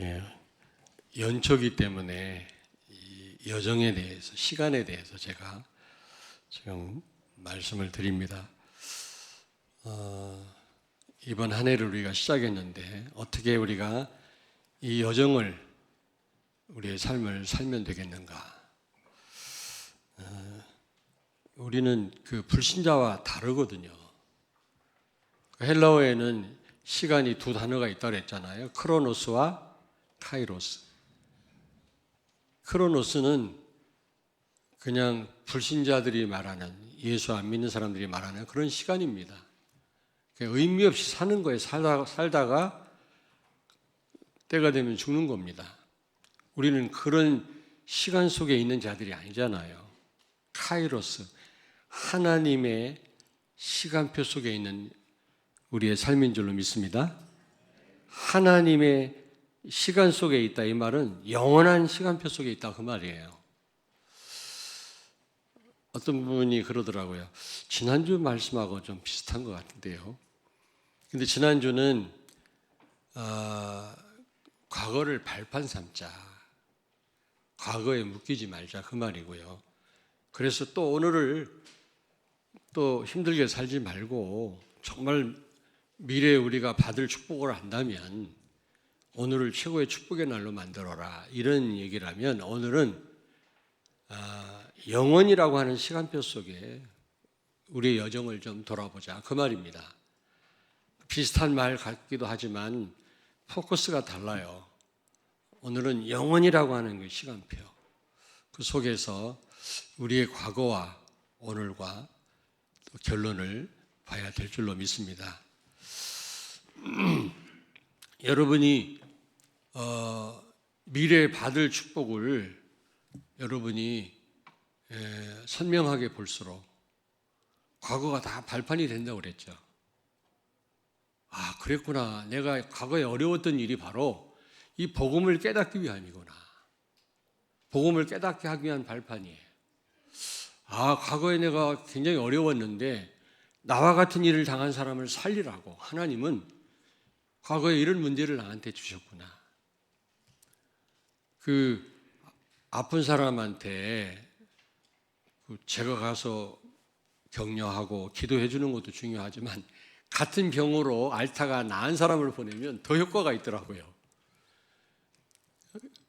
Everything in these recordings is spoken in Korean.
예, 연초기 때문에 이 여정에 대해서, 시간에 대해서 제가 지금 말씀을 드립니다. 이번 한 해를 우리가 시작했는데 어떻게 우리가 이 여정을, 우리의 삶을 살면 되겠는가? 우리는 그 불신자와 다르거든요. 헬라어에는 시간이 두 단어가 있다고 했잖아요. 크로노스와 카이로스. 크로노스는 그냥 불신자들이 말하는, 예수 안 믿는 사람들이 말하는 그런 시간입니다. 의미 없이 사는 거에 살다가 때가 되면 죽는 겁니다. 우리는 그런 시간 속에 있는 자들이 아니잖아요. 카이로스, 하나님의 시간표 속에 있는 우리의 삶인 줄로 믿습니다. 하나님의 시간 속에 있다, 이 말은 영원한 시간표 속에 있다, 그 말이에요. 어떤 분이 그러더라고요. 지난주 말씀하고 좀 비슷한 것 같은데요. 근데 지난주는 과거를 발판 삼자, 과거에 묶이지 말자, 그 말이고요. 그래서 또 오늘을 또 힘들게 살지 말고 정말 미래에 우리가 받을 축복을 안다면 오늘을 최고의 축복의 날로 만들어라, 이런 얘기라면 오늘은 영원이라고 하는 시간표 속에 우리의 여정을 좀 돌아보자, 그 말입니다. 비슷한 말 같기도 하지만 포커스가 달라요. 오늘은 영원이라고 하는 그 시간표, 그 속에서 우리의 과거와 오늘과 또 결론을 봐야 될 줄로 믿습니다. 여러분이 미래에 받을 축복을 여러분이 선명하게 볼수록 과거가 다 발판이 된다고 그랬죠. 아, 그랬구나. 내가 과거에 어려웠던 일이 바로 이 복음을 깨닫기 위함이구나. 복음을 깨닫게 하기 위한 발판이에요. 아, 과거에 내가 굉장히 어려웠는데 나와 같은 일을 당한 사람을 살리라고 하나님은 과거에 이런 문제를 나한테 주셨구나. 그 아픈 사람한테 제가 가서 격려하고 기도해 주는 것도 중요하지만 같은 병으로 앓다가 나은 사람을 보내면 더 효과가 있더라고요.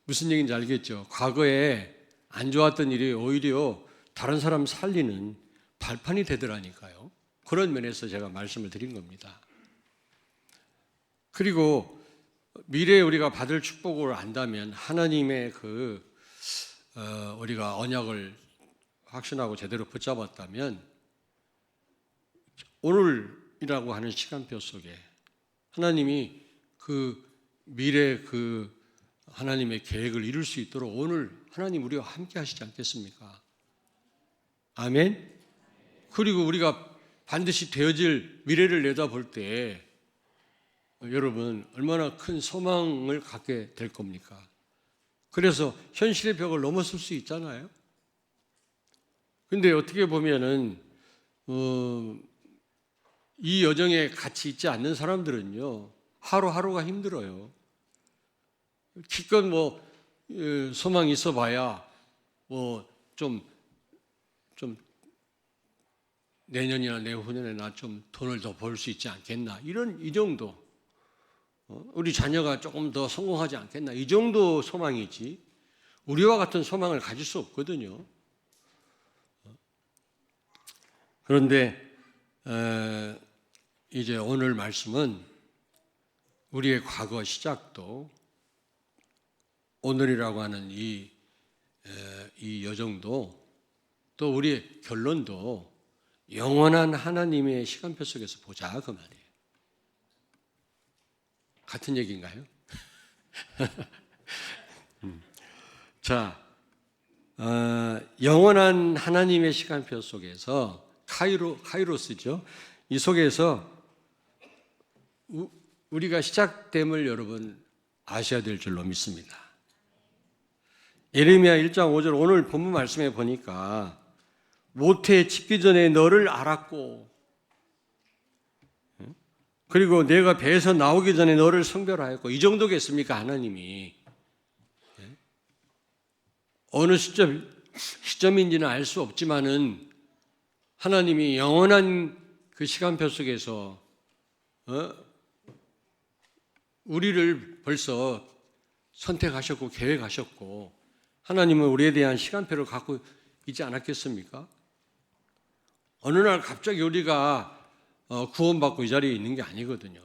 무슨 얘기인지 알겠죠? 과거에 안 좋았던 일이 오히려 다른 사람 살리는 발판이 되더라니까요. 그런 면에서 제가 말씀을 드린 겁니다. 그리고 미래에 우리가 받을 축복을 안다면 하나님의 우리가 언약을 확신하고 제대로 붙잡았다면 오늘이라고 하는 시간표 속에 하나님이 그 미래 하나님의 계획을 이룰 수 있도록 오늘 하나님 우리와 함께 하시지 않겠습니까? 아멘. 그리고 우리가 반드시 되어질 미래를 내다볼 때 여러분 얼마나 큰 소망을 갖게 될 겁니까? 그래서 현실의 벽을 넘어설 수 있잖아요. 근데 어떻게 보면은 이 여정에 같이 있지 않는 사람들은요, 하루하루가 힘들어요. 기껏 소망이 있어봐야 좀 내년이나 내후년에 나 좀 돈을 더 벌 수 있지 않겠나, 이 정도. 우리 자녀가 조금 더 성공하지 않겠나, 이 정도 소망이지 우리와 같은 소망을 가질 수 없거든요. 그런데 이제 오늘 말씀은 우리의 과거 시작도 오늘이라고 하는 이 여정도 또 우리의 결론도 영원한 하나님의 시간표 속에서 보자, 그 말이에요. 같은 얘기인가요? 자, 영원한 하나님의 시간표 속에서 카이로스죠. 이 속에서 우리가 시작됨을 여러분 아셔야 될 줄로 믿습니다. 예레미야 1장 5절 오늘 본문 말씀에 보니까 모태에 짓기 전에 너를 알았고 그리고 내가 배에서 나오기 전에 너를 성별하였고, 이 정도겠습니까? 하나님이. 어느 시점인지는 알 수 없지만은 하나님이 영원한 그 시간표 속에서 우리를 벌써 선택하셨고 계획하셨고, 하나님은 우리에 대한 시간표를 갖고 있지 않았겠습니까? 어느 날 갑자기 우리가 구원받고 이 자리에 있는 게 아니거든요.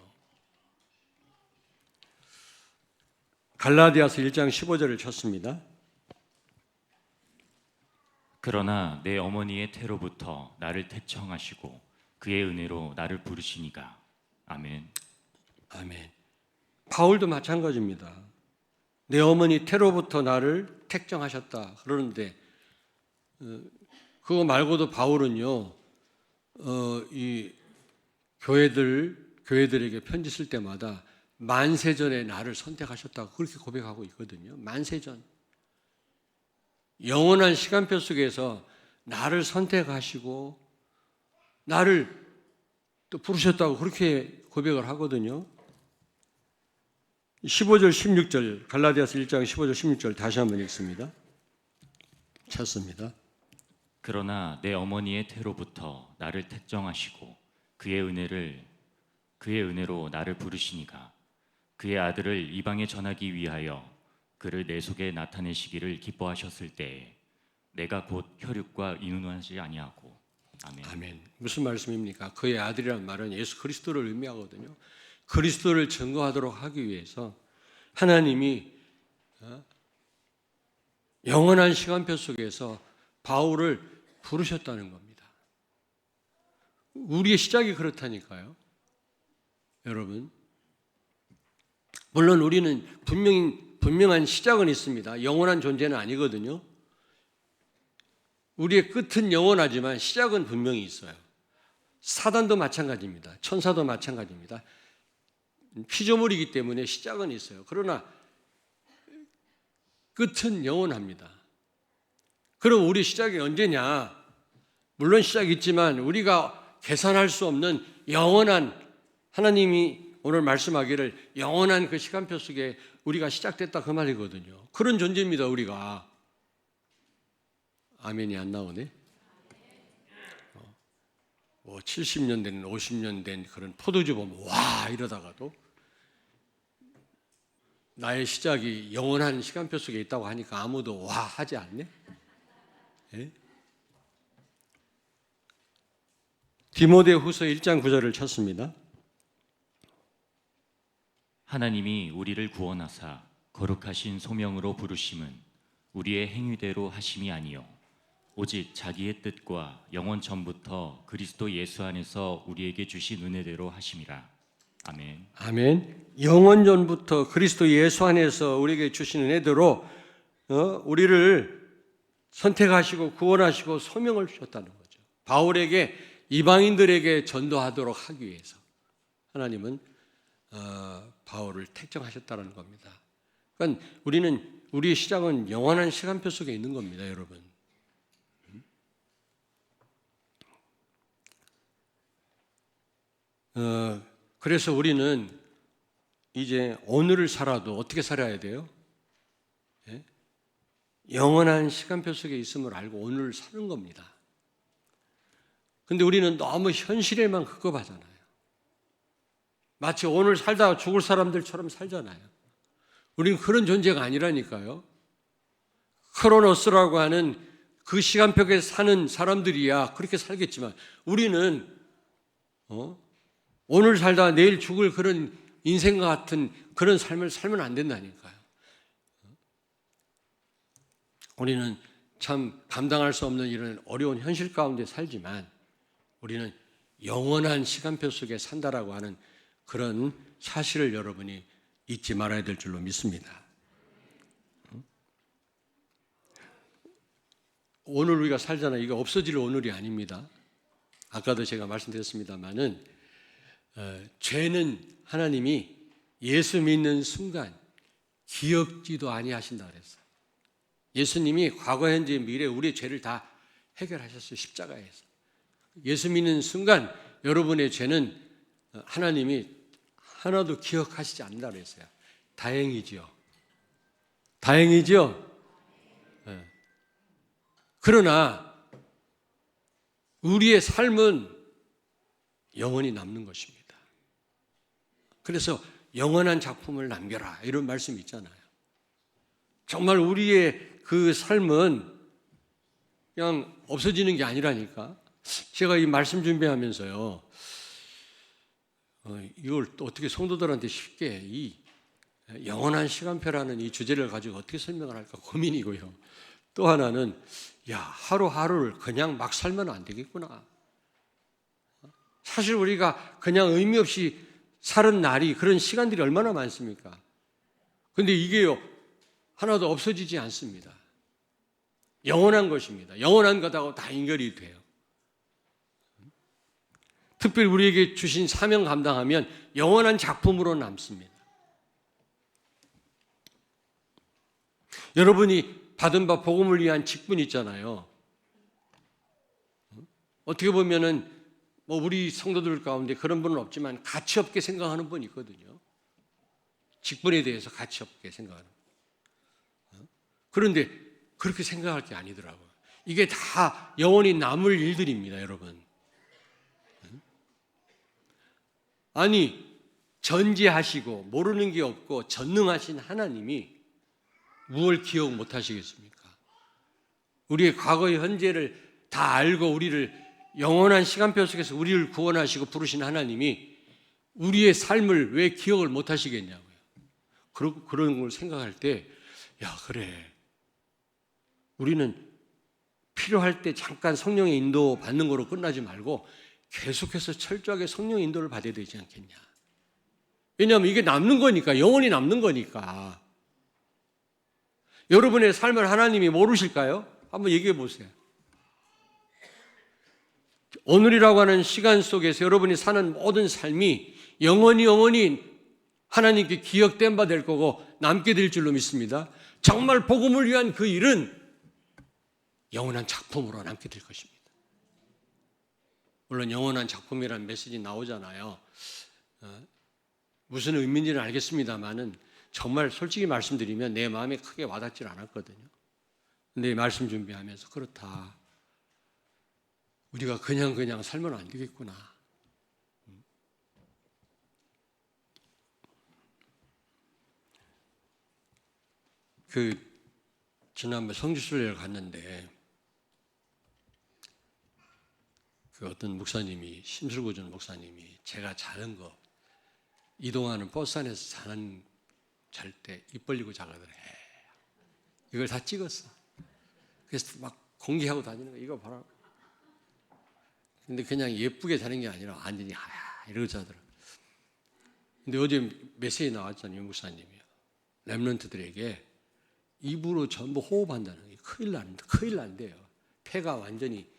갈라디아서 1장 15절을 쳤습니다. 그러나 내 어머니의 태로부터 나를 택정하시고 그의 은혜로 나를 부르시니가. 아멘. 아멘. 바울도 마찬가지입니다. 내 어머니 태로부터 나를 택정하셨다 그러는데, 그거 말고도 바울은요, 이 교회들에게 편지 쓸 때마다 만세전에 나를 선택하셨다고 그렇게 고백하고 있거든요. 만세전. 영원한 시간표 속에서 나를 선택하시고 나를 또 부르셨다고 그렇게 고백을 하거든요. 15절 16절 갈라디아서 1장 15절 16절 다시 한번 읽습니다. 찾습니다. 그러나 내 어머니의 태로부터 나를 택정하시고 그의 은혜로 나를 부르시니가. 그의 아들을 이방에 전하기 위하여 그를 내 속에 나타내시기를 기뻐하셨을 때에 내가 곧 혈육과 인운하지 아니하고. 아멘. 아멘. 무슨 말씀입니까? 그의 아들이라는 말은 예수 그리스도를 의미하거든요. 그리스도를 증거하도록 하기 위해서 하나님이 영원한 시간표 속에서 바울을 부르셨다는 겁니다. 우리의 시작이 그렇다니까요. 여러분, 물론 우리는 분명한 시작은 있습니다. 영원한 존재는 아니거든요. 우리의 끝은 영원하지만 시작은 분명히 있어요. 사단도 마찬가지입니다. 천사도 마찬가지입니다. 피조물이기 때문에 시작은 있어요. 그러나 끝은 영원합니다. 그럼 우리 시작이 언제냐? 물론 시작이 있지만 우리가 계산할 수 없는 영원한, 하나님이 오늘 말씀하기를 영원한 그 시간표 속에 우리가 시작됐다 그 말이거든요. 그런 존재입니다, 우리가. 아멘이 안 나오네. 70년 된, 50년 된 그런 포도주 보면 와 이러다가도 나의 시작이 영원한 시간표 속에 있다고 하니까 아무도 와 하지 않네. 예? 디모데후서 1장 9절을 찾습니다. 하나님이 우리를 구원하사 거룩하신 소명으로 부르심은 우리의 행위대로 하심이 아니요 오직 자기의 뜻과 영원 전부터 그리스도 예수 안에서 우리에게 주신 은혜대로 하심이라. 아멘. 아멘. 영원 전부터 그리스도 예수 안에서 우리에게 주신 은혜대로 우리를 선택하시고 구원하시고 소명을 주셨다는 거죠. 바울에게 이방인들에게 전도하도록 하기 위해서 하나님은 바울을 택정하셨다는 겁니다. 그러니까 우리의 시작은 영원한 시간표 속에 있는 겁니다, 여러분. 그래서 우리는 이제 오늘을 살아도 어떻게 살아야 돼요? 예? 영원한 시간표 속에 있음을 알고 오늘을 사는 겁니다. 근데 우리는 너무 현실에만 급급하잖아요. 마치 오늘 살다가 죽을 사람들처럼 살잖아요. 우리는 그런 존재가 아니라니까요. 크로노스라고 하는 그 시간표에 사는 사람들이야 그렇게 살겠지만 우리는 오늘 살다가 내일 죽을 그런 인생과 같은 그런 삶을 살면 안 된다니까요. 우리는 참 감당할 수 없는 이런 어려운 현실 가운데 살지만 우리는 영원한 시간표 속에 산다라고 하는 그런 사실을 여러분이 잊지 말아야 될 줄로 믿습니다. 오늘 우리가 살잖아요. 이게 없어질 오늘이 아닙니다. 아까도 제가 말씀드렸습니다마는 죄는 하나님이 예수 믿는 순간 기억지도 아니하신다 그랬어요. 예수님이 과거, 현재, 미래 우리의 죄를 다 해결하셨어요. 십자가에서. 예수 믿는 순간 여러분의 죄는 하나님이 하나도 기억하시지 않는다 그랬어요. 다행이죠. 다행이죠. 네. 그러나 우리의 삶은 영원히 남는 것입니다. 그래서 영원한 작품을 남겨라 이런 말씀이 있잖아요. 정말 우리의 그 삶은 그냥 없어지는 게 아니라니까. 제가 이 말씀 준비하면서요, 이걸 또 어떻게 성도들한테 쉽게 이 영원한 시간표라는 이 주제를 가지고 어떻게 설명을 할까 고민이고요. 또 하나는 하루하루를 그냥 막 살면 안 되겠구나. 사실 우리가 그냥 의미 없이 사는 날이, 그런 시간들이 얼마나 많습니까? 근데 이게요, 하나도 없어지지 않습니다. 영원한 것입니다. 영원한 것하고 다 연결이 돼요. 특별히 우리에게 주신 사명 감당하면 영원한 작품으로 남습니다. 여러분이 받은 바 복음을 위한 직분 있잖아요. 어떻게 보면은 우리 성도들 가운데 그런 분은 없지만 가치 없게 생각하는 분이 있거든요. 직분에 대해서 가치 없게 생각하는. 그런데 그렇게 생각할 게 아니더라고요. 이게 다 영원히 남을 일들입니다, 여러분. 아니, 전지하시고 모르는 게 없고 전능하신 하나님이 무엇을 기억 못 하시겠습니까? 우리의 과거의 현재를 다 알고 우리를 영원한 시간표 속에서 우리를 구원하시고 부르신 하나님이 우리의 삶을 왜 기억을 못 하시겠냐고요. 그런 걸 생각할 때, 그래. 우리는 필요할 때 잠깐 성령의 인도 받는 거로 끝나지 말고 계속해서 철저하게 성령의 인도를 받아야 되지 않겠냐. 왜냐하면 이게 남는 거니까, 영원히 남는 거니까. 여러분의 삶을 하나님이 모르실까요? 한번 얘기해 보세요. 오늘이라고 하는 시간 속에서 여러분이 사는 모든 삶이 영원히 하나님께 기억된 바 될 거고 남게 될 줄로 믿습니다. 정말 복음을 위한 그 일은 영원한 작품으로 남게 될 것입니다. 물론 영원한 작품이라는 메시지 나오잖아요. 무슨 의미인지는 알겠습니다만은 정말 솔직히 말씀드리면 내 마음에 크게 와닿질 않았거든요. 근데 말씀 준비하면서 그렇다. 우리가 그냥 살면 안 되겠구나. 지난번 성지순례를 갔는데 어떤 목사님이, 심술구준 목사님이 제가 자는 거, 이동하는 버스 안에서 잘 때 입 벌리고 자거든. 이걸 다 찍었어. 그래서 막 공개하고 다니는 거, 이거 봐라. 근데 그냥 예쁘게 자는 게 아니라 완전히 이러고 자더라. 근데 어제 메시지 나왔잖아요, 목사님이요. 렘넌트들에게 입으로 전부 호흡한다는 게 큰일 난대요. 폐가 완전히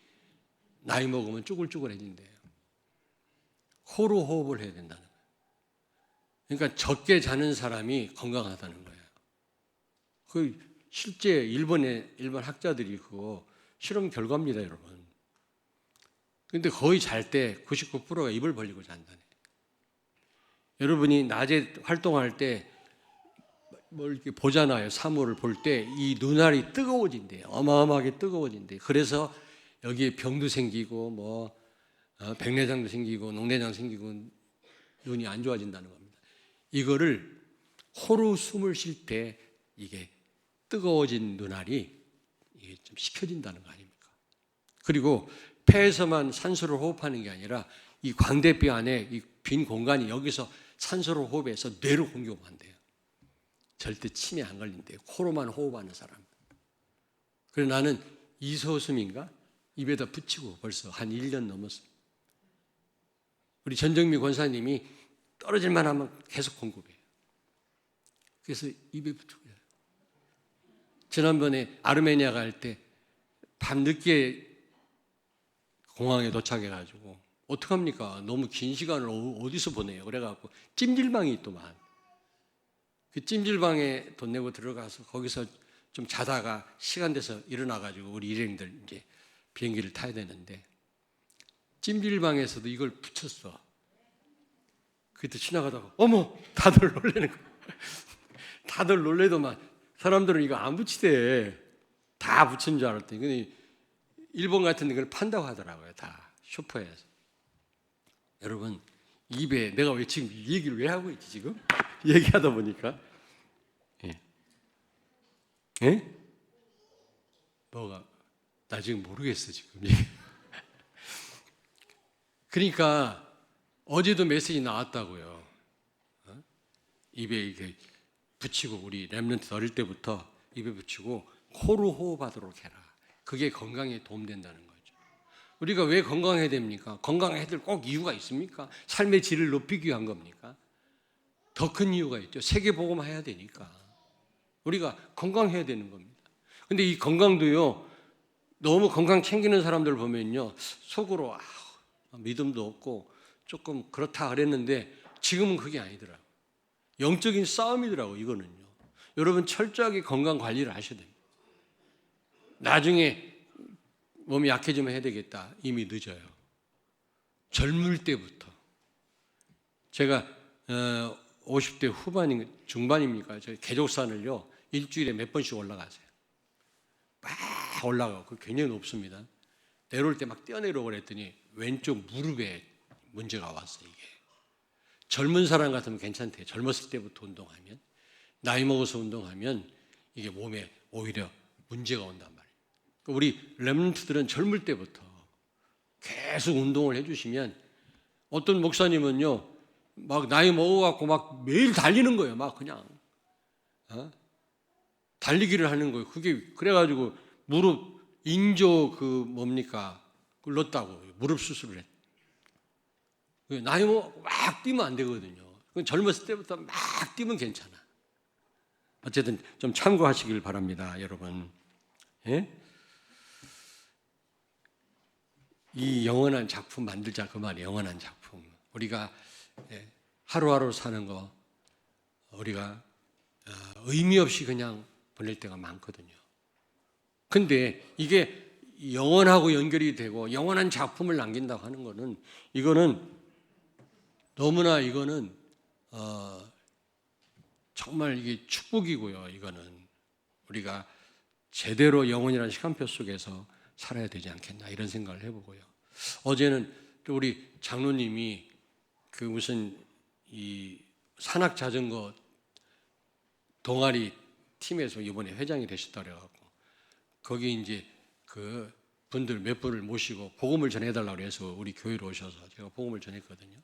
나이 먹으면 쭈글쭈글해진대요. 코로 호흡을 해야 된다는 거예요. 그러니까 적게 자는 사람이 건강하다는 거예요. 실제 일본 학자들이 그거 실험 결과입니다, 여러분. 근데 거의 잘 때 99%가 입을 벌리고 잔다네. 여러분이 낮에 활동할 때 뭘 이렇게 보잖아요. 사물을 볼 때 이 눈알이 뜨거워진대요. 어마어마하게 뜨거워진대요. 그래서 여기에 병도 생기고 백내장도 생기고 녹내장 생기고 눈이 안 좋아진다는 겁니다. 이거를 코로 숨을 쉴 때 이게 뜨거워진 눈알이 이게 좀 식혀진다는 거 아닙니까? 그리고 폐에서만 산소를 호흡하는 게 아니라 이 광대뼈 안에 이 빈 공간이 여기서 산소를 호흡해서 뇌로 공급한대요. 절대 치매 안 걸린대요. 코로만 호흡하는 사람. 그래서 나는 이소숨인가? 입에다 붙이고 벌써 한 1년 넘었어요. 우리 전정미 권사님이 떨어질만 하면 계속 공급해요. 그래서 입에 붙이고. 지난번에 아르메니아 갈 때 밤늦게 공항에 도착해가지고 어떡합니까? 너무 긴 시간을 어디서 보내요? 그래갖고 찜질방이 있더만. 그 찜질방에 돈 내고 들어가서 거기서 좀 자다가 시간 돼서 일어나가지고 우리 일행들 이제 비행기를 타야 되는데 찜질방에서도 이걸 붙였어. 그때 지나가다가 어머 다들 놀래는 거야. 다들 놀래더만 사람들은 이거 안 붙이대. 다 붙인 줄 알았더니 근데 일본 같은 데 그걸 판다고 하더라고요. 다 슈퍼에서. 여러분 입에 내가 왜 지금 이 얘기를 왜 하고 있지 지금? 얘기하다 보니까 예? 예? 뭐가 나 지금 모르겠어 지금. 그러니까 어제도 메시지 나왔다고요. 입에 이게 붙이고 우리 렘넌트 어릴 때부터 입에 붙이고 코로 호흡하도록 해라. 그게 건강에 도움된다는 거죠. 우리가 왜 건강해야 됩니까? 건강해야 될 꼭 이유가 있습니까? 삶의 질을 높이기 위한 겁니까? 더 큰 이유가 있죠. 세계복음화해야 되니까. 우리가 건강해야 되는 겁니다. 근데 이 건강도요, 너무 건강 챙기는 사람들 보면요, 속으로 믿음도 없고 조금 그렇다 그랬는데 지금은 그게 아니더라고요. 영적인 싸움이더라고요, 이거는요. 여러분 철저하게 건강 관리를 하셔야 됩니다. 나중에 몸이 약해지면 해야 되겠다. 이미 늦어요. 젊을 때부터. 제가 50대 후반, 중반입니까? 저 계족산을요, 일주일에 몇 번씩 올라가세요. 막 올라가고, 그 굉장히 높습니다. 내려올 때 막 뛰어내려오고 그랬더니 왼쪽 무릎에 문제가 왔어요, 이게. 젊은 사람 같으면 괜찮대요. 젊었을 때부터 운동하면. 나이 먹어서 운동하면 이게 몸에 오히려 문제가 온단 말이에요. 우리 렘넌트들은 젊을 때부터 계속 운동을 해주시면 어떤 목사님은요, 막 나이 먹어갖고 막 매일 달리는 거예요. 막 그냥. 달리기를 하는 거예요. 그게 그래가지고 무릎 인조 뭡니까? 그걸 넣었다고. 무릎 수술을 했. 나이 먹고 막 뛰면 안 되거든요. 젊었을 때부터 막 뛰면 괜찮아. 어쨌든 좀 참고하시길 바랍니다, 여러분. 예? 이 영원한 작품 만들자 그 말이에요. 영원한 작품. 우리가 하루하루 사는 거 우리가 의미 없이 그냥 보낼 때가 많거든요. 근데 이게 영원하고 연결이 되고 영원한 작품을 남긴다고 하는 거는 이거는 너무나 이거는 정말 이게 축복이고요. 이거는 우리가 제대로 영원이라는 시간표 속에서 살아야 되지 않겠나 이런 생각을 해보고요. 어제는 또 우리 장로님이 그 무슨 이 산악 자전거 동아리 팀에서 이번에 회장이 되셨다 그래갖고 거기 이제 그 분들 몇 분을 모시고 복음을 전해달라고 해서 우리 교회로 오셔서 제가 복음을 전했거든요.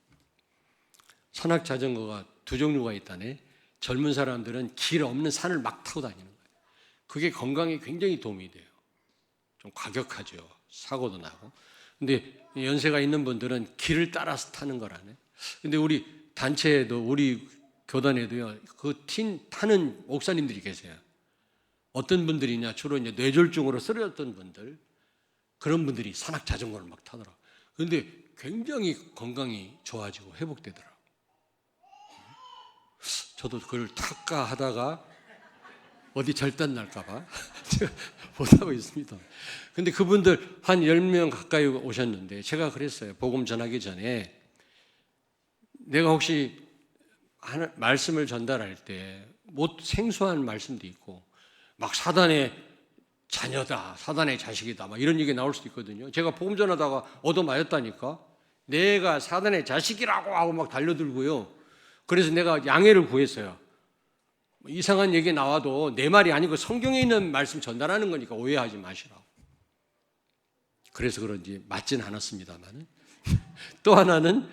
산악 자전거가 두 종류가 있다네. 젊은 사람들은 길 없는 산을 막 타고 다니는 거예요. 그게 건강에 굉장히 도움이 돼요. 좀 과격하죠. 사고도 나고. 근데 연세가 있는 분들은 길을 따라서 타는 거라네. 근데 우리 단체에도 우리 교단에도요. 그 타는 목사님들이 계세요. 어떤 분들이냐 주로 이제 뇌졸중으로 쓰러졌던 분들 그런 분들이 산악 자전거를 막 타더라고요. 그런데 굉장히 건강이 좋아지고 회복되더라고요. 저도 그걸 탈까 하다가 어디 절단 날까봐 못하고 있습니다. 근데 그분들 한 10명 가까이 오셨는데 제가 그랬어요. 복음 전하기 전에 내가 혹시 말씀을 전달할 때 생소한 말씀도 있고 막 사단의 자녀다, 사단의 자식이다 막 이런 얘기 나올 수도 있거든요. 제가 복음 전하다가 얻어맞았다니까. 내가 사단의 자식이라고 하고 막 달려들고요. 그래서 내가 양해를 구했어요. 이상한 얘기 나와도 내 말이 아니고 성경에 있는 말씀 전달하는 거니까 오해하지 마시라고. 그래서 그런지 맞진 않았습니다만 또 하나는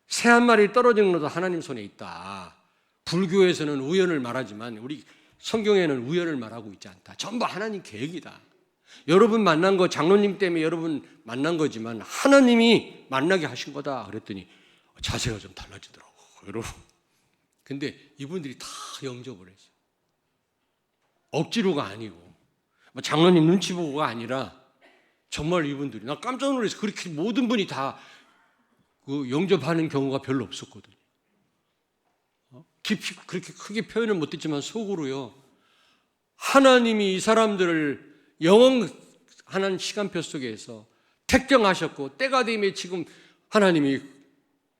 새 한 마리 떨어지는 것도 하나님 손에 있다. 불교에서는 우연을 말하지만 우리 성경에는 우연을 말하고 있지 않다. 전부 하나님 계획이다. 여러분 만난 거 장로님 때문에 여러분 만난 거지만 하나님이 만나게 하신 거다. 그랬더니 자세가 좀 달라지더라고. 여러분. 근데 이분들이 다 영접을 했어요. 억지로가 아니고 장로님 눈치 보고가 아니라 정말 이분들이 나 깜짝 놀라서 그렇게 모든 분이 다 그 영접하는 경우가 별로 없었거든요. 깊이 그렇게 크게 표현을 못했지만 속으로요. 하나님이 이 사람들을 영원한 시간표 속에서 택정하셨고 때가 되면 지금 하나님이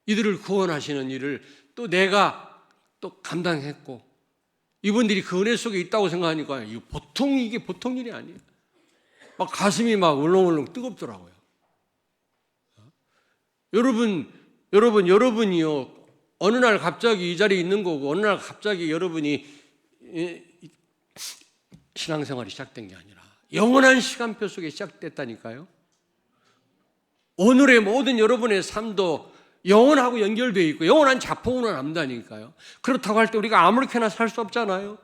이들을 구원하시는 일을 또 내가 또 감당했고, 이분들이 그 은혜 속에 있다고 생각하니까 이게 보통 일이 아니에요. 막 가슴이 막 울렁울렁 뜨겁더라고요. 여러분이요, 어느 날 갑자기 이 자리에 있는 거고, 어느 날 갑자기 여러분이 신앙생활이 시작된 게 아니라 영원한 시간표 속에 시작됐다니까요. 오늘의 모든 여러분의 삶도 영원하고 연결되어 있고 영원한 작품으로 남다니까요. 그렇다고 할 때 우리가 아무렇게나 살 수 없잖아요.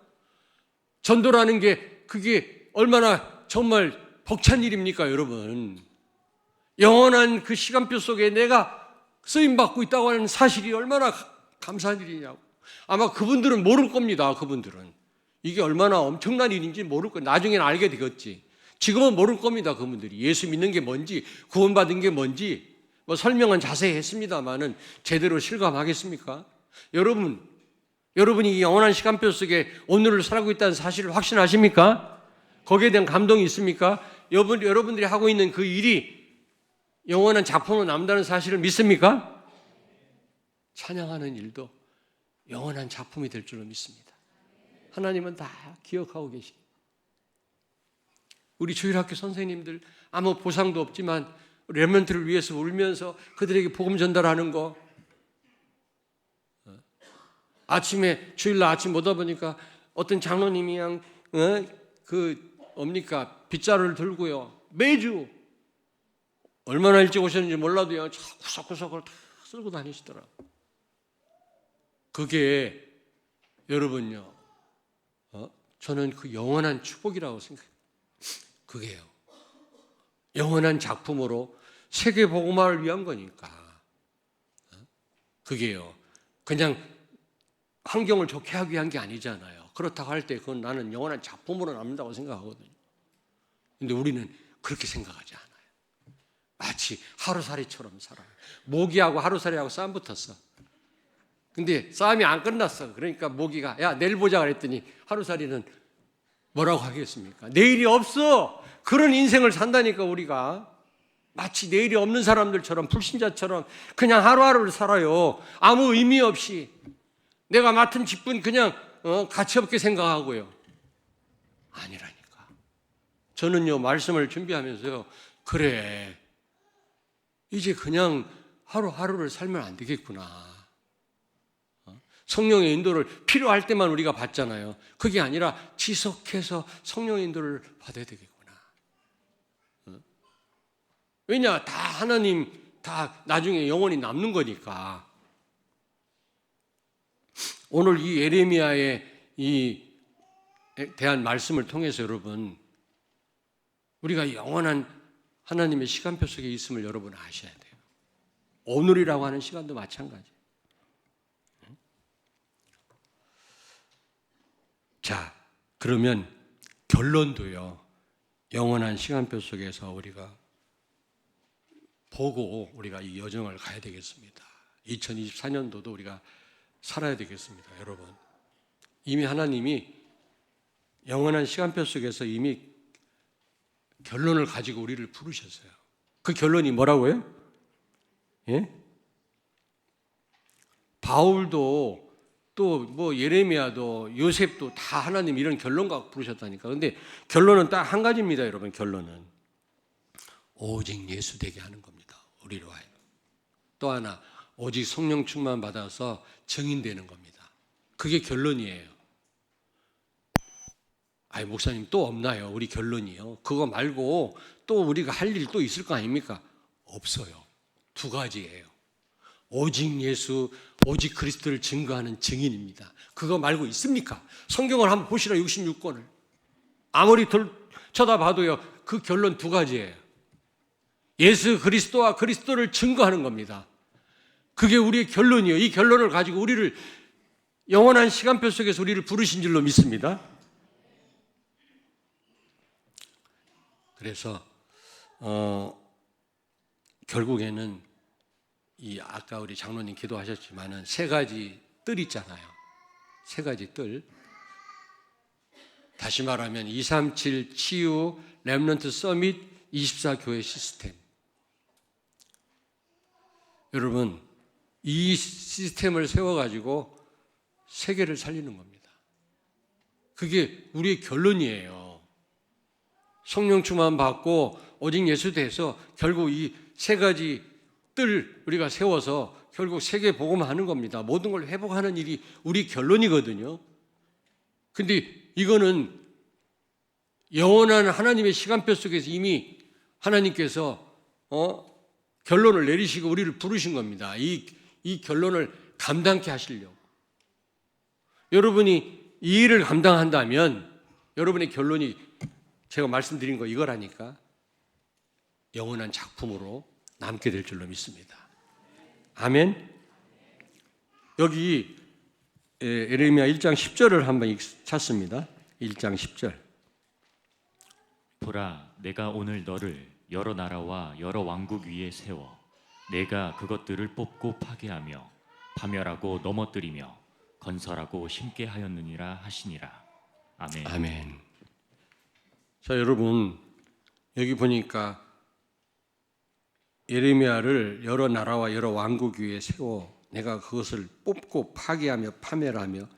전도라는 게 그게 얼마나 정말 벅찬 일입니까, 여러분. 영원한 그 시간표 속에 내가 쓰임받고 있다고 하는 사실이 얼마나 감사한 일이냐고. 아마 그분들은 모를 겁니다. 그분들은 이게 얼마나 엄청난 일인지 모를 거예요. 나중에는 알게 되겠지. 지금은 모를 겁니다. 그분들이 예수 믿는 게 뭔지, 구원받은 게 뭔지 뭐 설명은 자세히 했습니다만은 제대로 실감하겠습니까? 여러분이 이 영원한 시간표 속에 오늘을 살고 있다는 사실을 확신하십니까? 거기에 대한 감동이 있습니까? 여러분들이 하고 있는 그 일이 영원한 작품으로 남다는 사실을 믿습니까? 찬양하는 일도 영원한 작품이 될 줄로 믿습니다. 하나님은 다 기억하고 계십니다. 우리 주일학교 선생님들 아무 보상도 없지만 렘넌트를 위해서 울면서 그들에게 복음 전달하는 거, 아침에 주일날 아침 오다 보니까 어떤 장로님이 그냥 빗자루를 들고요, 매주 얼마나 일찍 오셨는지 몰라도 그냥 구석구석을 다 쓸고 다니시더라고요. 그게 여러분요, 저는 그 영원한 축복이라고 생각해요. 그게요, 영원한 작품으로 세계 복음화를 위한 거니까. 그게요, 그냥 환경을 좋게 하기 위한 게 아니잖아요. 그렇다고 할 때 그건 나는 영원한 작품으로 남는다고 생각하거든요. 근데 우리는 그렇게 생각하지 않아요. 마치 하루살이처럼 살아요. 모기하고 하루살이하고 싸움 붙었어. 근데 싸움이 안 끝났어. 그러니까 모기가 야 내일 보자 그랬더니 하루살이는 뭐라고 하겠습니까? 내일이 없어. 그런 인생을 산다니까. 우리가 마치 내일이 없는 사람들처럼, 불신자처럼 그냥 하루하루를 살아요. 아무 의미 없이 내가 맡은 직분 그냥 가치 없게 생각하고요. 아니라니까. 저는요, 말씀을 준비하면서요, 그래, 이제 그냥 하루하루를 살면 안 되겠구나. 성령의 인도를 필요할 때만 우리가 받잖아요. 그게 아니라 지속해서 성령의 인도를 받아야 되겠구나. 왜냐, 다 하나님, 다 나중에 영원히 남는 거니까. 오늘 이 예레미야의 대한 말씀을 통해서 여러분, 우리가 영원한 하나님의 시간표 속에 있음을 여러분 아셔야 돼요. 오늘이라고 하는 시간도 마찬가지. 자, 그러면 결론도요, 영원한 시간표 속에서 우리가 보고 우리가 이 여정을 가야 되겠습니다. 2024년도도 우리가 살아야 되겠습니다. 여러분, 이미 하나님이 영원한 시간표 속에서 이미 결론을 가지고 우리를 부르셨어요. 그 결론이 뭐라고요? 예? 바울도 또 뭐 예레미야도 요셉도 다 하나님 이런 결론 갖고 부르셨다니까. 근데 결론은 딱 한 가지입니다, 여러분. 결론은 오직 예수 되게 하는 겁니다. 우리로 하여금. 또 하나, 오직 성령 충만 받아서 증인되는 겁니다. 그게 결론이에요. 아니, 목사님 또 없나요? 우리 결론이요. 그거 말고 또 우리가 할 일 또 있을 거 아닙니까? 없어요. 두 가지예요. 오직 예수, 오직 그리스도를 증거하는 증인입니다. 그거 말고 있습니까? 성경을 한번 보시라. 66권을 아무리 쳐다봐도요, 그 결론 두 가지예요. 예수 그리스도와 그리스도를 증거하는 겁니다. 그게 우리의 결론이에요. 이 결론을 가지고 우리를 영원한 시간표 속에서 우리를 부르신 줄로 믿습니다. 그래서 결국에는 이 아까 우리 장로님 기도하셨지만은 세 가지 뜰 있잖아요. 세 가지 뜰. 다시 말하면 237 치유 렘넌트 서밋 24 교회 시스템. 여러분, 이 시스템을 세워가지고 세계를 살리는 겁니다. 그게 우리의 결론이에요. 성령 충만 받고 오직 예수 돼서 결국 이 세 가지 뜰 우리가 세워서 결국 세계 복음하는 겁니다. 모든 걸 회복하는 일이 우리 결론이거든요. 근데 이거는 영원한 하나님의 시간표 속에서 이미 하나님께서 결론을 내리시고 우리를 부르신 겁니다. 이 결론을 감당케 하시려고. 여러분이 이 일을 감당한다면 여러분의 결론이 제가 말씀드린 거 이거라니까 영원한 작품으로 남게 될 줄로 믿습니다. 아멘. 여기 예레미야 1장 10절을 한번 찾습니다. 1장 10절. 보라, 내가 오늘 너를 여러 나라와 여러 왕국 위에 세워 내가 그것들을 뽑고 파괴하며 파멸하고 넘어뜨리며 건설하고 심게 하였느니라 하시니라. 아멘. 아멘. 자, 여러분 여기 보니까 예레미야를 여러 나라와 여러 왕국 위에 세워 내가 그것을 뽑고 파괴하며 파멸하며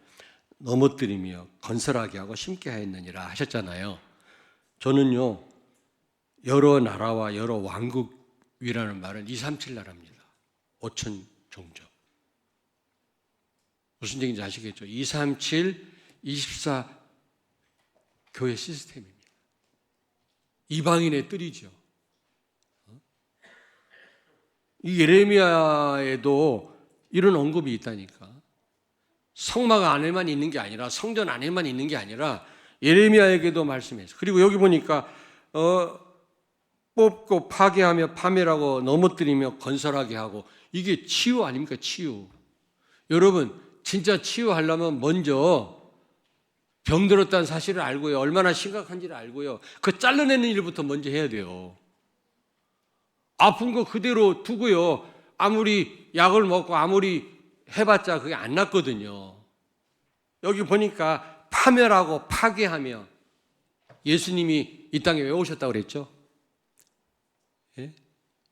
넘어뜨리며 건설하게 하고 심게 하였느니라 하셨잖아요. 저는요 여러 나라와 여러 왕국 위라는 말은 237 나라입니다. 5천 종족. 무슨 얘기인지 아시겠죠? 237, 24 교회 시스템입니다. 이방인의 뜰이죠. 이 예레미야에도 이런 언급이 있다니까. 성막 안에만 있는 게 아니라 성전 안에만 있는 게 아니라 예레미야에게도 말씀했어요. 그리고 여기 보니까 뽑고 파괴하며 파멸하고 넘어뜨리며 건설하게 하고 이게 치유 아닙니까? 치유. 여러분 진짜 치유하려면 먼저 병들었다는 사실을 알고요. 얼마나 심각한지를 알고요. 그 잘라내는 일부터 먼저 해야 돼요. 아픈 거 그대로 두고요. 아무리 약을 먹고 아무리 해봤자 그게 안 낫거든요. 여기 보니까 파멸하고 파괴하며 예수님이 이 땅에 왜 오셨다고 그랬죠? 예?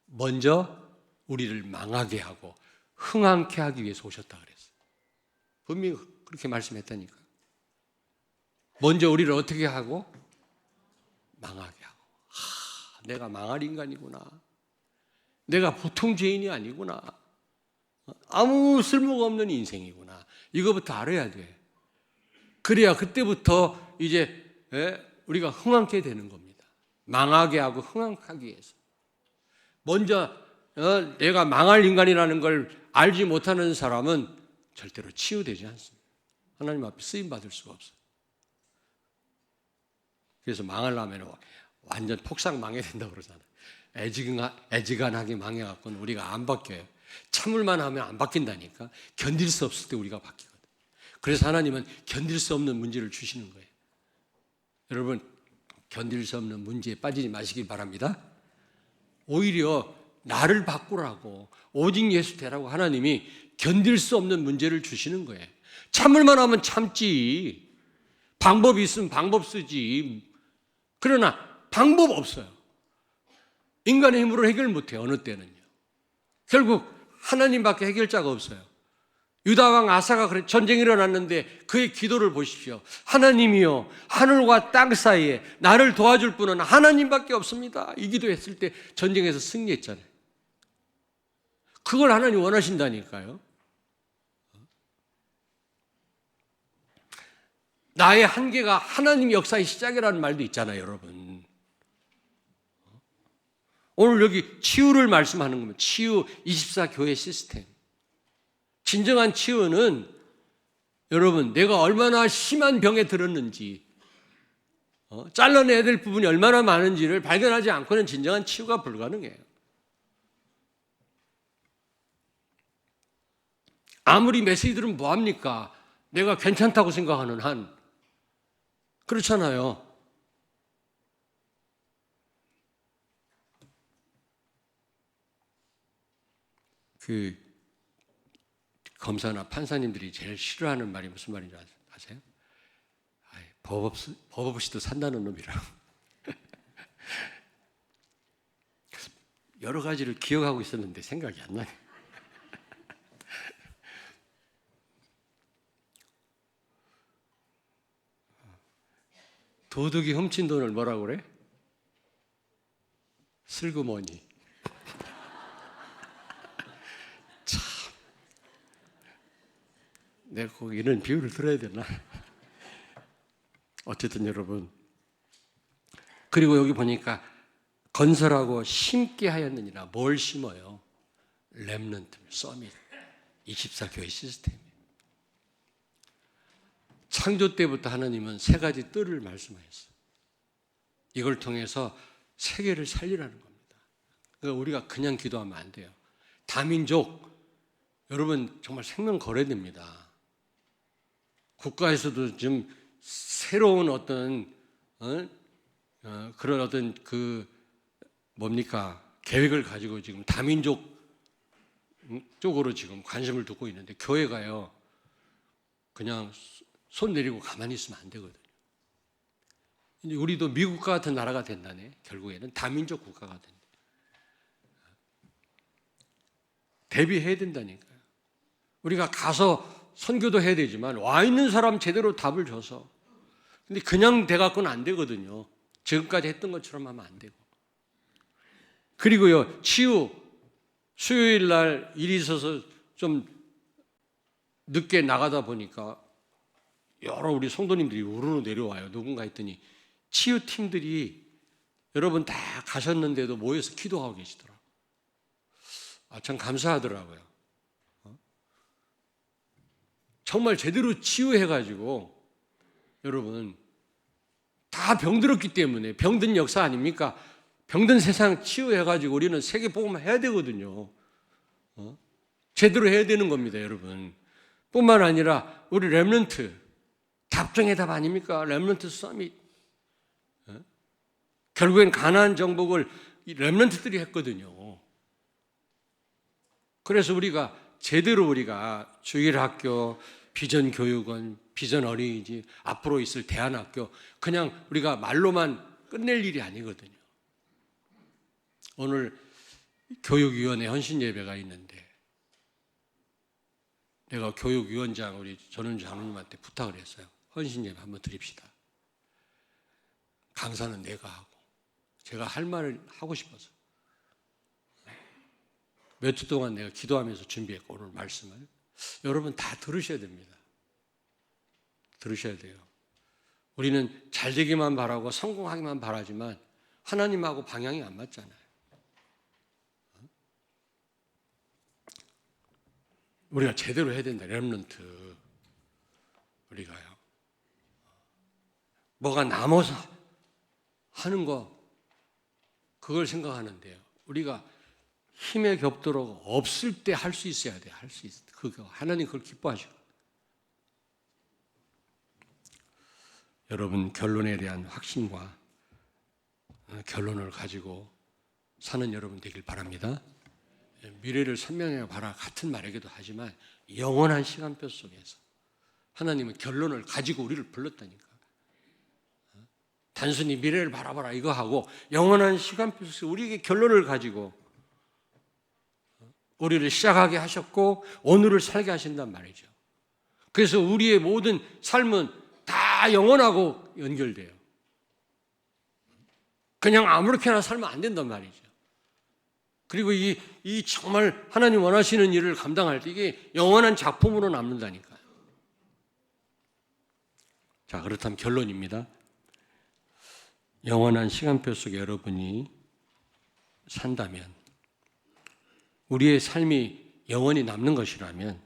먼저 우리를 망하게 하고 흥황케 하기 위해서 오셨다고 그랬어요. 분명히 그렇게 말씀했다니까. 먼저 우리를 어떻게 하고? 망하게 하고. 내가 망할 인간이구나. 내가 보통 죄인이 아니구나. 아무 쓸모가 없는 인생이구나. 이거부터 알아야 돼. 그래야 그때부터 이제 우리가 흥황케 되는 겁니다. 망하게 하고 흥황하기 위해서. 먼저 내가 망할 인간이라는 걸 알지 못하는 사람은 절대로 치유되지 않습니다. 하나님 앞에 쓰임받을 수가 없어요. 그래서 망하려면 완전 폭삭 망해야 된다고 그러잖아요. 애지간하게 망해갖고는 우리가 안 바뀌어요. 참을만 하면 안 바뀐다니까. 견딜 수 없을 때 우리가 바뀌거든. 그래서 하나님은 견딜 수 없는 문제를 주시는 거예요. 여러분 견딜 수 없는 문제에 빠지지 마시길 바랍니다. 오히려 나를 바꾸라고 오직 예수 되라고 하나님이 견딜 수 없는 문제를 주시는 거예요. 참을만 하면 참지. 방법이 있으면 방법 쓰지. 그러나 방법 없어요. 인간의 힘으로 해결 못해요. 어느 때는요. 결국 하나님밖에 해결자가 없어요. 유다왕 아사가 전쟁이 일어났는데 그의 기도를 보십시오. 하나님이여 하늘과 땅 사이에 나를 도와줄 분은 하나님밖에 없습니다. 이 기도했을 때 전쟁에서 승리했잖아요. 그걸 하나님 원하신다니까요. 나의 한계가 하나님 역사의 시작이라는 말도 있잖아요, 여러분. 오늘 여기 치유를 말씀하는 겁니다. 치유 24 교회 시스템. 진정한 치유는 여러분 내가 얼마나 심한 병에 들었는지 잘라내야 될 부분이 얼마나 많은지를 발견하지 않고는 진정한 치유가 불가능해요. 아무리 메시지들은 뭐합니까? 내가 괜찮다고 생각하는 한 그렇잖아요. 그 검사나 판사님들이 제일 싫어하는 말이 무슨 말인지 아세요? 법 없이도 산다는 놈이라고. 여러 가지를 기억하고 있었는데 생각이 안 나네. 도둑이 훔친 돈을 뭐라고 그래? 슬그머니. 참, 내가 꼭 이런 비유를 들어야 되나? 어쨌든 여러분, 그리고 여기 보니까 건설하고 심게 하였느니라. 뭘 심어요? 렘넌트, 서밋, 24교회 시스템이에요. 창조 때부터 하나님은 세 가지 뜰을 말씀하셨어요. 이걸 통해서 세계를 살리라는 겁니다. 그러니까 우리가 그냥 기도하면 안 돼요. 다민족, 여러분 정말 생명 걸어야 됩니다. 국가에서도 지금 새로운 어떤 그런 어떤 계획을 가지고 지금 다민족 쪽으로 지금 관심을 두고 있는데 교회가요 그냥 손 내리고 가만히 있으면 안 되거든요. 이제 우리도 미국과 같은 나라가 된다네. 결국에는 다민족 국가가 된다. 대비해야 된다니까요. 우리가 가서 선교도 해야 되지만 와 있는 사람 제대로 답을 줘서. 근데 그냥 돼갖고는 안 되거든요. 지금까지 했던 것처럼 하면 안 되고. 그리고요, 치유. 수요일 날 일이 있어서 좀 늦게 나가다 보니까 여러 우리 성도님들이 우르르 내려와요. 누군가 했더니 치유팀들이 여러분 다 가셨는데도 모여서 기도하고 계시더라고요. 참 감사하더라고요. 정말 제대로 치유해가지고 여러분 다 병들었기 때문에 병든 역사 아닙니까? 병든 세상 치유해가지고 우리는 세계 복음을 해야 되거든요. 제대로 해야 되는 겁니다, 여러분. 뿐만 아니라 우리 렘넌트 답정의 답 아닙니까? 렘넌트 서밋. 결국엔 가나안 정복을 이 렘넌트들이 했거든요. 그래서 우리가 제대로 우리가 주일학교, 비전 교육원, 비전 어린이집, 앞으로 있을 대안학교 그냥 우리가 말로만 끝낼 일이 아니거든요. 오늘 교육위원회 헌신 예배가 있는데 내가 교육위원장 우리 전은주 장로님한테 부탁을 했어요. 헌신 예배 한번 드립시다. 강사는 내가 하고 제가 할 말을 하고 싶어서 몇 주 동안 내가 기도하면서 준비했고 오늘 말씀을 여러분 다 들으셔야 됩니다. 들으셔야 돼요. 우리는 잘 되기만 바라고 성공하기만 바라지만 하나님하고 방향이 안 맞잖아요. 우리가 제대로 해야 된다. 렘넌트 우리가요. 뭐가 남아서 하는 거 그걸 생각하는데요. 우리가 힘의 겹도록 없을 때 할 수 있어야 돼요. 할 수 있어. 그거 하나님 그걸 기뻐하시고. 여러분 결론에 대한 확신과 결론을 가지고 사는 여러분 되길 바랍니다. 미래를 선명하게 바라 같은 말이기도 하지만 영원한 시간표 속에서 하나님은 결론을 가지고 우리를 불렀다니까. 단순히 미래를 바라봐라 이거 하고 영원한 시간표 속에서 우리에게 결론을 가지고 우리를 시작하게 하셨고 오늘을 살게 하신단 말이죠. 그래서 우리의 모든 삶은 다 영원하고 연결돼요. 그냥 아무렇게나 살면 안 된단 말이죠. 그리고 이 정말 하나님 원하시는 일을 감당할 때 이게 영원한 작품으로 남는다니까요. 자, 그렇다면 결론입니다. 영원한 시간표 속에 여러분이 산다면 우리의 삶이 영원히 남는 것이라면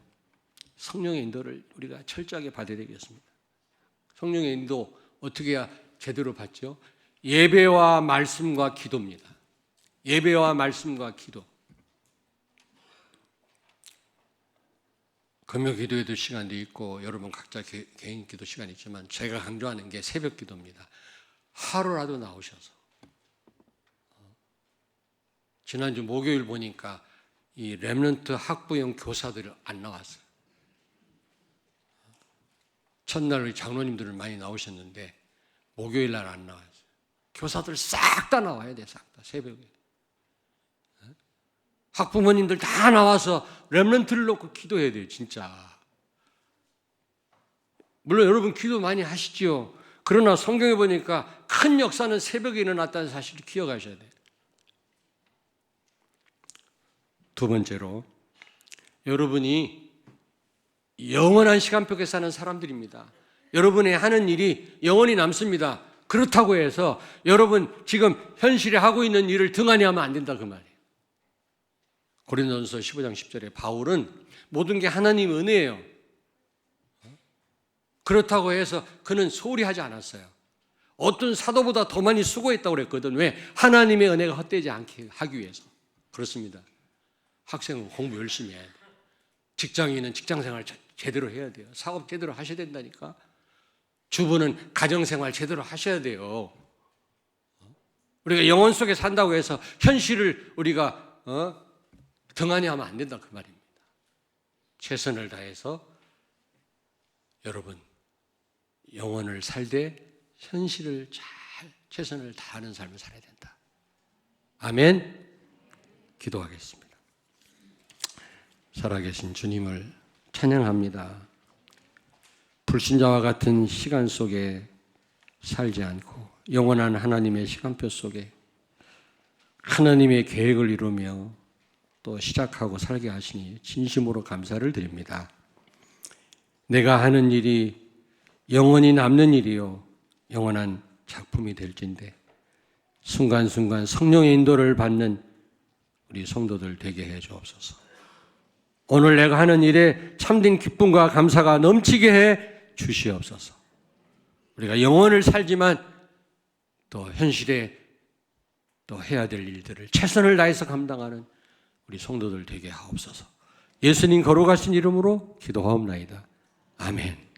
성령의 인도를 우리가 철저하게 받아야 되겠습니다. 성령의 인도 어떻게 해야 제대로 받죠? 예배와 말씀과 기도입니다. 예배와 말씀과 기도. 금요 기도에도 시간도 있고 여러분 각자 개인 기도 시간이 있지만 제가 강조하는 게 새벽 기도입니다. 하루라도 나오셔서 지난주 목요일 보니까 이 렘넌트 학부형 교사들 안 나왔어요. 첫날 우리 장로님들은 많이 나오셨는데 목요일 날 안 나왔어요. 교사들 싹 다 나와야 돼, 싹 다 새벽에. 학부모님들 다 나와서 렘넌트를 놓고 기도해야 돼요, 진짜. 물론 여러분 기도 많이 하시죠. 그러나 성경에 보니까 큰 역사는 새벽에 일어났다는 사실을 기억하셔야 돼요. 두 번째로, 여러분이 영원한 시간표에 사는 사람들입니다. 여러분이 하는 일이 영원히 남습니다. 그렇다고 해서 여러분 지금 현실에 하고 있는 일을 등한히 하면 안 된다 그 말이에요. 고린도전서 15장 10절에 바울은 모든 게 하나님 은혜예요. 그렇다고 해서 그는 소홀히 하지 않았어요. 어떤 사도보다 더 많이 수고했다고 그랬거든. 왜? 하나님의 은혜가 헛되지 않게 하기 위해서. 그렇습니다. 학생은 공부 열심히 해야 돼요. 직장인은 직장생활 제대로 해야 돼요. 사업 제대로 하셔야 된다니까. 주부는 가정생활 제대로 하셔야 돼요. 우리가 영혼 속에 산다고 해서 현실을 우리가 등한히 하면 안 된다 그 말입니다. 최선을 다해서 여러분 영혼을 살되 현실을 잘 최선을 다하는 삶을 살아야 된다. 아멘. 기도하겠습니다. 살아계신 주님을 찬양합니다. 불신자와 같은 시간 속에 살지 않고 영원한 하나님의 시간표 속에 하나님의 계획을 이루며 또 시작하고 살게 하시니 진심으로 감사를 드립니다. 내가 하는 일이 영원히 남는 일이요 영원한 작품이 될진데 순간순간 성령의 인도를 받는 우리 성도들 되게 해 주옵소서. 오늘 내가 하는 일에 참된 기쁨과 감사가 넘치게 해 주시옵소서. 우리가 영혼을 살지만 또 현실에 또 해야 될 일들을 최선을 다해서 감당하는 우리 성도들 되게 하옵소서. 예수님 거룩하신 이름으로 기도하옵나이다. 아멘.